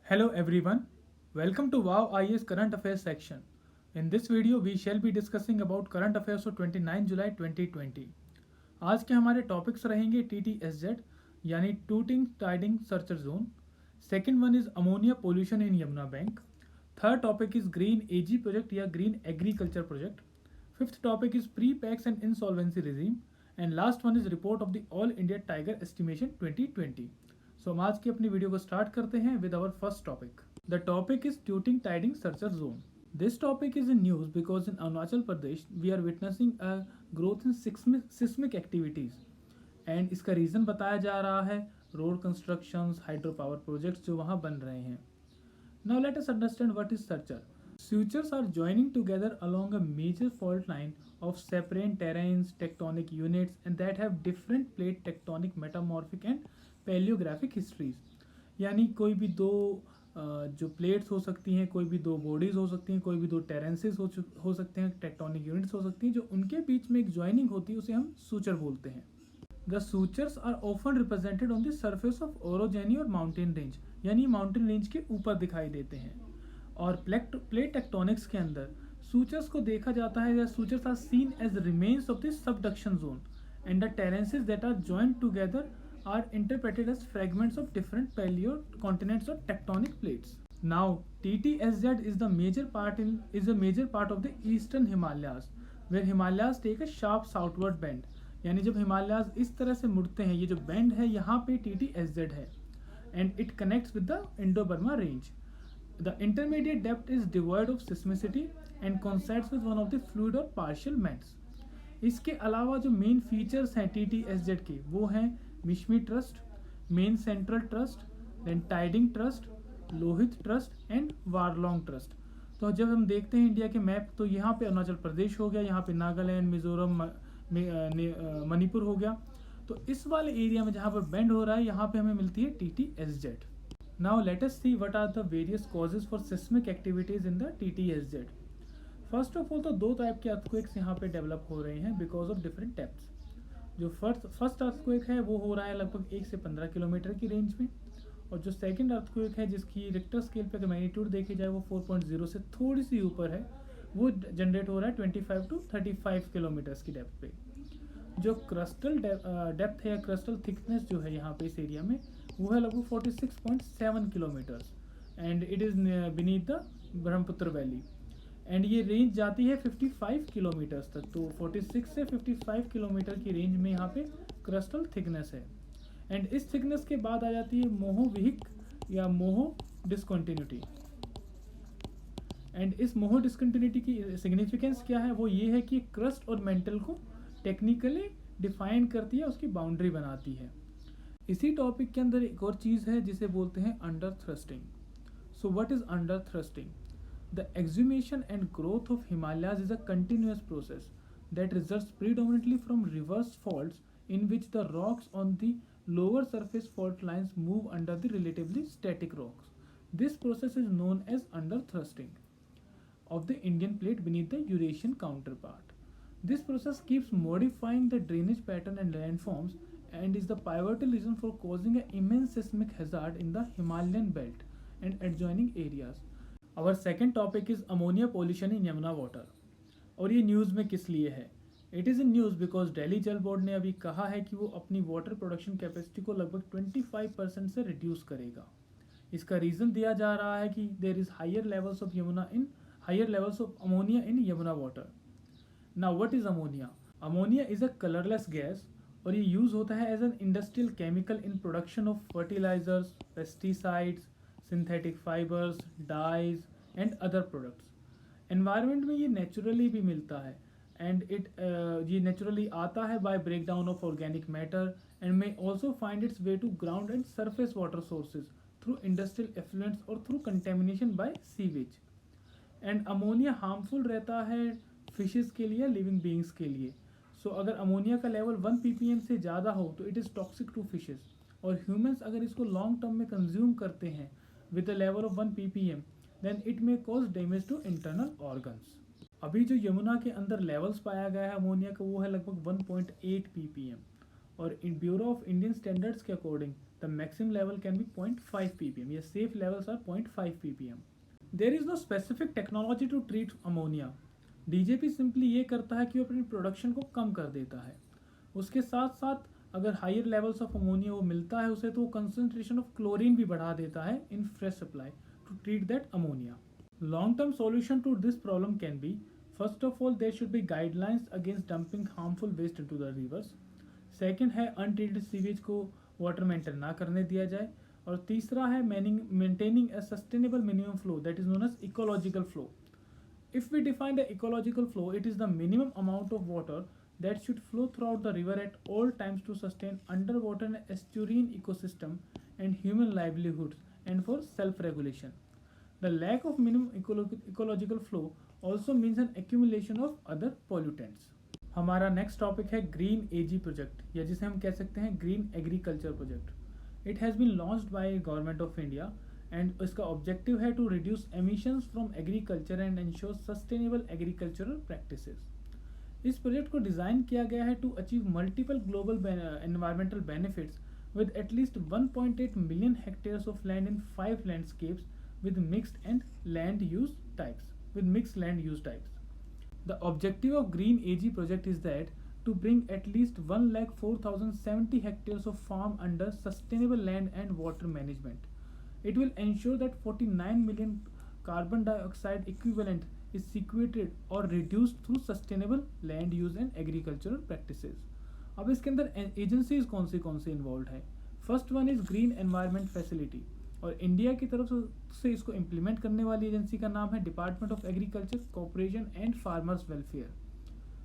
Hello everyone, welcome to Wow IAS Current Affairs section. In this video we shall be discussing about current affairs for 29 जुलाई 2020. आज के हमारे topics रहेंगे TTSZ यानी Tuting Tidding suture zone. Second one is ammonia pollution in Yamuna bank. Third topic is green AG project या green agriculture project. Fifth topic is pre packs and insolvency regime. And last one is report of the all India tiger estimation 2020. So हम आज की अपनी video को start करते हैं with our first topic. The topic is Tuting Tidding suture zone. This topic is in news because in Arunachal Pradesh we are witnessing a growth in seismic activities and इसका reason बताया जा रहा है road constructions hydro power projects जो वहाँ बन रहे हैं. Now let us understand what is searcher. Sutures are joining together along a major fault line of separate terrains, tectonic units and that have different plate tectonic metamorphic and paleographic histories. यानी कोई भी दो जो plates हो सकती हैं, कोई भी दो बॉडीज़ हो सकती हैं, कोई भी दो टेरेंसेस हो सकते हैं, टेक्टोनिक यूनिट्स हो सकती हैं, जो उनके बीच में एक ज्वाइनिंग होती है उसे हम सूचर बोलते हैं. The sutures are often represented on the surface of orogeny और माउंटेन रेंज, यानी माउंटेन रेंज के ऊपर दिखाई देते हैं. और प्लेट टेक्टोनिक्स के अंदर सूचर्स को देखा जाता है या sutures are seen as remains of the subduction zone and the terranes that are joint together are interpreted as fragments of different paleocontinents or tectonic plates. Now, TTSZ is a major part of the eastern Himalayas, where Himalayas take a sharp southward bend. यानी जब हिमालयाज इस तरह से मुड़ते हैं, ये जो bend है यहाँ पे TTSZ है, and it connects with the Indo-Burma range. The intermediate depth is devoid of seismicity and coincides with one of the fluid or partial vents. इसके अलावा जो मेन फीचर्स हैं TTSZ के वो हैं Mishmi thrust, main central thrust, then Tidding thrust, Lohit thrust and Walong thrust. तो जब हम देखते हैं इंडिया के मैप तो यहाँ पे अरुणाचल प्रदेश हो गया, यहाँ पे नागालैंड, मिजोरम, मणिपुर हो गया. तो इस वाले एरिया में जहाँ पर बेंड हो रहा है यहाँ पे हमें मिलती है TTSZ. Now let us see what are the various causes for seismic activities in the TTSZ. First of all तो दो टाइप के अर्थक्वेक्स यहाँ पे डेवलप हो रहे हैं बिकॉज ऑफ डिफरेंट डेप्थ्स. जो फर्स्ट अर्थक्वेक है वो हो रहा है लगभग 1 से 15 किलोमीटर की रेंज में, और जो सेकंड अर्थक्वेक है जिसकी रिक्टर स्केल पे अगर मैग्नीट्यूड देखी जाए वो 4.0 से थोड़ी सी ऊपर है, वो जनरेट हो रहा है 25 टू 35 किलोमीटर्स की डेप्थ पे. जो क्रस्टल डेप्थ है या क्रस्टल थिकनेस जो है यहाँ पे इस एरिया में वो है लगभग 46.7 kilometres and it is beneath the Brahmaputra valley. And ये रेंज जाती है 55 किलोमीटर्स तक. तो 46 से 55 किलोमीटर की रेंज में यहाँ पे क्रस्टल थिकनेस है. एंड इस थिकनेस के बाद आ जाती है मोहोविहिक या मोहो डिसकंटिन्यूटी. एंड इस मोहो डिसकंटिन्यूटी की सिग्निफिकेंस क्या है, वो ये है कि क्रस्ट और मेंटल को टेक्निकली डिफाइन करती है, उसकी बाउंड्री बनाती है. इसी टॉपिक के अंदर एक और चीज़ है जिसे बोलते हैं under thrusting. So what is under thrusting? The exhumation and growth of Himalayas is a continuous process that results predominantly from reverse faults in which the rocks on the lower surface fault lines move under the relatively static rocks. This process is known as underthrusting of the Indian plate beneath the Eurasian counterpart. This process keeps modifying the drainage pattern and landforms and is the pivotal reason for causing an immense seismic hazard in the Himalayan belt and adjoining areas. Our second topic is ammonia pollution in Yamuna water. और ये news में किस लिए है? It is in news because Delhi Jal board ने अभी कहा है कि वो अपनी वाटर प्रोडक्शन कैपेसिटी को लगभग 25% से रिड्यूस करेगा. इसका रीज़न दिया जा रहा है कि there is higher levels of ammonia in Yamuna water. Now what is ammonia? Ammonia is a colourless gas और ये यूज़ होता है as an industrial chemical in production of fertilizers, pesticides, synthetic fibres, dyes and other products. Environment में ये naturally भी मिलता है and ये नेचुरली आता है by break down of organic matter and may also find its way to ground and surface water sources through industrial effluents और through contamination by sewage. And ammonia harmful रहता है fishes के लिए, living beings के लिए. सो अगर ammonia का level 1 ppm से ज़्यादा हो तो it is toxic to fishes, और ह्यूमंस अगर इसको लॉन्ग टर्म में कंज्यूम करते हैं with a level of 1 ppm then it may cause damage to internal organs. अभी जो यमुना के अंदर लेवल्स पाया गया है अमोनिया का वो है लगभग 1.8 ppm और इन ब्यूरो ऑफ इंडियन स्टैंडर्ड्स के according The maximum level can be 0.5 ppm. Your safe levels are 0.5 ppm. There is no specific technology to treat ammonia. DJP simply ये करता है कि वो अपनी प्रोडक्शन को कम कर देता है. उसके साथ साथ अगर हायर लेवल्स ऑफ अमोनिया वो मिलता है उसे तो वो कंसनट्रेशन ऑफ क्लोरीन भी बढ़ा देता है in fresh supply to treat that ammonia. Long term solution to this problem can be, first of all there should be guidelines against dumping harmful waste into the rivers. Second है untreated sewage को water में enter ना करने दिया जाए. और तीसरा है maintaining a sustainable minimum flow that is known as ecological flow. If we define the ecological flow, it is the minimum amount of water that should flow throughout the river at all times to sustain underwater and estuarine ecosystem and human livelihoods and for self-regulation. The lack of minimum ecological flow also means an accumulation of other pollutants. हमारा next topic है green AG project, या जिसे हम कह सकते हैं green agriculture project. It has been launched by government of India and इसका objective है to reduce emissions from agriculture and ensure sustainable agricultural practices. इस प्रोजेक्ट को डिज़ाइन किया गया है to achieve multiple global environmental benefits with at least 1.8 million hectares of land in 5 landscapes with mixed land use types. The objective of Green AG project is that to bring at least 1,04,070 hectares of farm under sustainable land and water management. It will ensure that 49 million carbon dioxide equivalent is sequestered or reduced through sustainable land use and agricultural practices. अब इसके अंदर agencies कौन सी involve है. First one is green environment facility, और India की तरफ से इसको इम्प्लीमेंट करने वाली एजेंसी का नाम है department of agriculture, corporation and farmers welfare.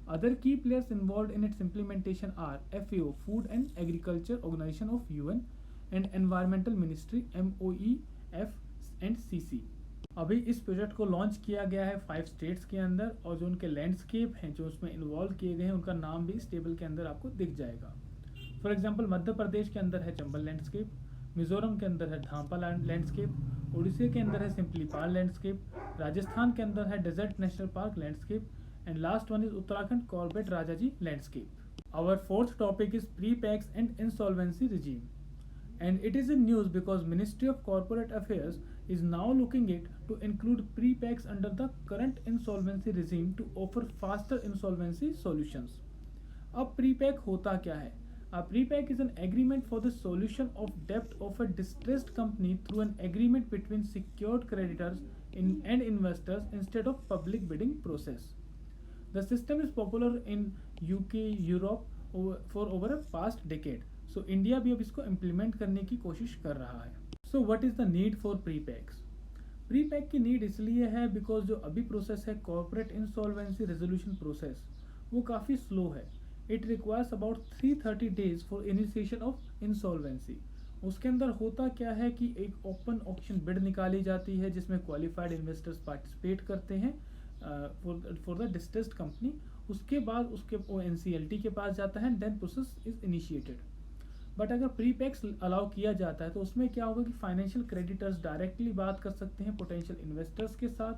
Other key players involve in its implementation are FAO, food and agriculture organization of UN, and environmental ministry MOEF and CC. अभी इस प्रोजेक्ट को launch किया गया है 5 states के अंदर, और जो उनके लैंडस्केप हैं जो उसमें इन्वॉल्व किए गए हैं उनका नाम भी इस टेबल के अंदर आपको दिख जाएगा. फॉर एग्जांपल मध्य प्रदेश के अंदर है चंबल लैंडस्केप, मिजोरम के अंदर है धामपा लैंडस्केप, उड़ीसा के अंदर है सिंपलीपाल लैंडस्केप, राजस्थान के अंदर है desert national park landscape, and last one is Uttarakhand Corbett Rajaji landscape. Our fourth topic is pre packs and insolvency regime. And it is in news because Ministry of Corporate Affairs is now looking it to include pre-packs under the current insolvency regime to offer faster insolvency solutions. अब pre-pack होता क्या है? A pre-pack is an agreement for the solution of debt of a distressed company through an agreement between secured creditors and investors instead of public bidding process. The system is popular in UK, Europe for over a past decade. So India भी अब इसको implement करने की कोशिश कर रहा है. So what is the need for pre PACS? Pre pack की नीड इसलिए है बिकॉज जो अभी प्रोसेस है कॉर्पोरेट इंसॉल्वेंसी रेजोल्यूशन प्रोसेस, वो काफ़ी स्लो है. It requires about 330 days for initiation of insolvency. उसके अंदर होता क्या है कि एक ओपन ऑक्शन बिड निकाली जाती है जिसमें क्वालिफाइड इन्वेस्टर्स पार्टिसिपेट करते हैं फॉर द डिस्ट्रेस्ड कंपनी. उसके बाद उसके वो NCLT के पास जाता है, then process is initiated. But अगर प्री पैक्स अलाउ किया जाता है तो उसमें क्या होगा कि फाइनेंशियल क्रेडिटर्स डायरेक्टली बात कर सकते हैं पोटेंशियल इन्वेस्टर्स के साथ,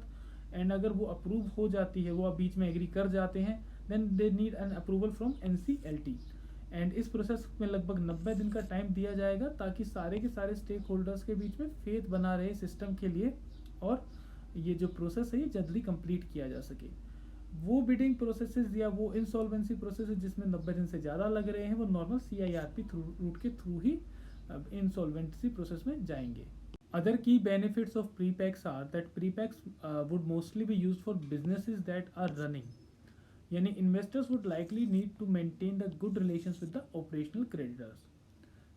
एंड अगर वो अप्रूव हो जाती है, वो बीच में एग्री कर जाते हैं, then they need an approval from NCLT. And इस प्रोसेस में लगभग 90 दिन का टाइम दिया जाएगा ताकि सारे के सारे स्टेक होल्डर्स के बीच में फेथ बना रहे सिस्टम के लिए, और ये जो प्रोसेस है ये जल्दी कंप्लीट किया जा सके. वो बिडिंग प्रोसेसेस या वो इंसॉल्वेंसी प्रोसेसेस जिसमें 90 दिन से ज़्यादा लग रहे हैं वो नॉर्मल CIRP रूट के थ्रू ही इंसॉल्वेंसी प्रोसेस में जाएंगे. Other key benefits of pre packs are that pre packs would mostly be use for businesses that are running, यानी investors would likely need to maintain the good relations with the operational creditors.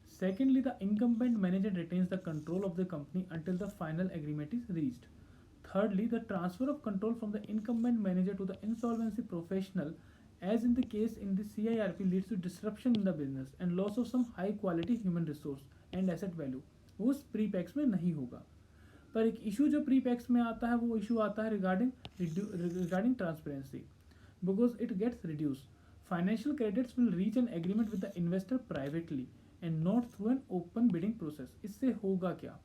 Secondly, the incumbent manager retains the control of the company until the final agreement is reached. Thirdly, the transfer of control from the incumbent manager to the insolvency professional, as in the case in the CIRP, leads to disruption in the business and loss of some high quality human resource and asset value. वो उस pre PACS में नहीं होगा. पर एक issue जो pre PACS में आता है वो इशू आता है regarding transparency, because it gets reduce. Financial credits will reach an agreement with the investor privately and not through an open bidding process. इससे होगा क्या?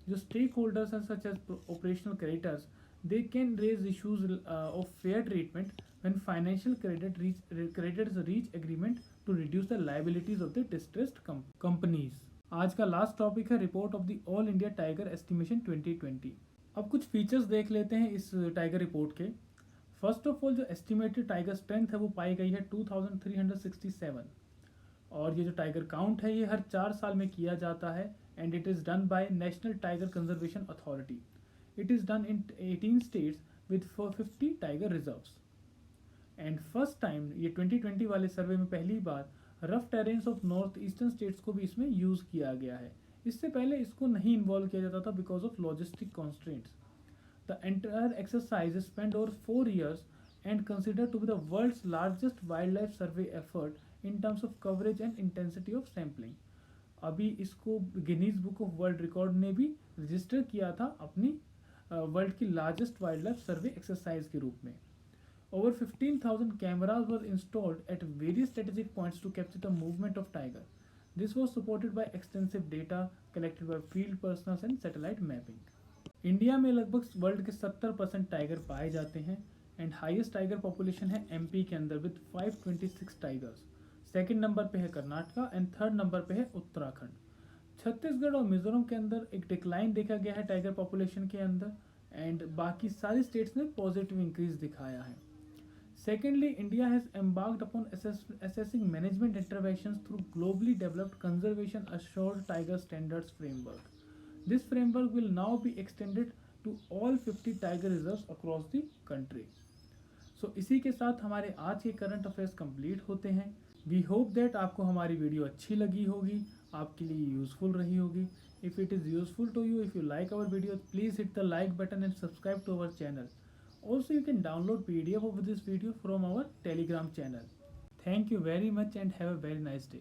जो स्टेक होल्डर्स हैं such as operational creditors, they can raise issues of fair treatment when financial creditors reach agreement to reduce the liabilities of the distressed companies. आज का last topic है report of the all India tiger estimation 2020। अब कुछ features देख लेते हैं इस tiger report के। फर्स्ट ऑफ ऑल जो एस्टिमेटेड टाइगर स्ट्रेंथ है वो पाई गई है 2367। और ये जो टाइगर काउंट है ये हर 4 साल में किया जाता है and it is done by national tiger conservation authority. It is done in 18 states with 450 tiger reserves. And first time ये 2020 वाले सर्वे में पहली बार rough terrains of north eastern states को भी इसमें यूज़ किया गया है। इससे पहले इसको नहीं इन्वॉल्व किया जाता था because of logistic constraints. The entire exercise spend over 4 years and considered to be the world's largest wildlife survey effort in terms of coverage and intensity of sampling। अभी इसको Guinness book of world record ने भी register किया था अपनी world की largest wild life सर्वे exercise के रूप में। Over 15,000 cameras were installed at various strategic points to capture the movement of tiger. This was supported by extensive data collected by field personnel and satellite mapping. India में लगभग world के 70% tiger पाए जाते हैं and highest tiger population है MP के अंदर with 526 tigers. Second number पे है कर्नाटका एंड थर्ड नंबर पे है उत्तराखंड। छत्तीसगढ़ और मिजोरम के अंदर एक डिक्लाइन देखा गया है टाइगर पॉपुलेशन के अंदर एंड बाकी सारी स्टेट्स ने पॉजिटिव इंक्रीज दिखाया है। Secondly, India has embarked upon assessing management interventions through globally developed conservation assured tiger standards framework. This framework will now be extended to all 50 tiger reserves across the country. So इसी के साथ हमारे आज के current affairs complete होते हैं। We hope that आपको हमारी वीडियो अच्छी लगी होगी, आपके लिए यूजफुल रही होगी। If it is useful to you, if you like our video, please hit the like button and subscribe to our channel. Also, you can download PDF of this video from our Telegram channel. Thank you very much and have a very nice day.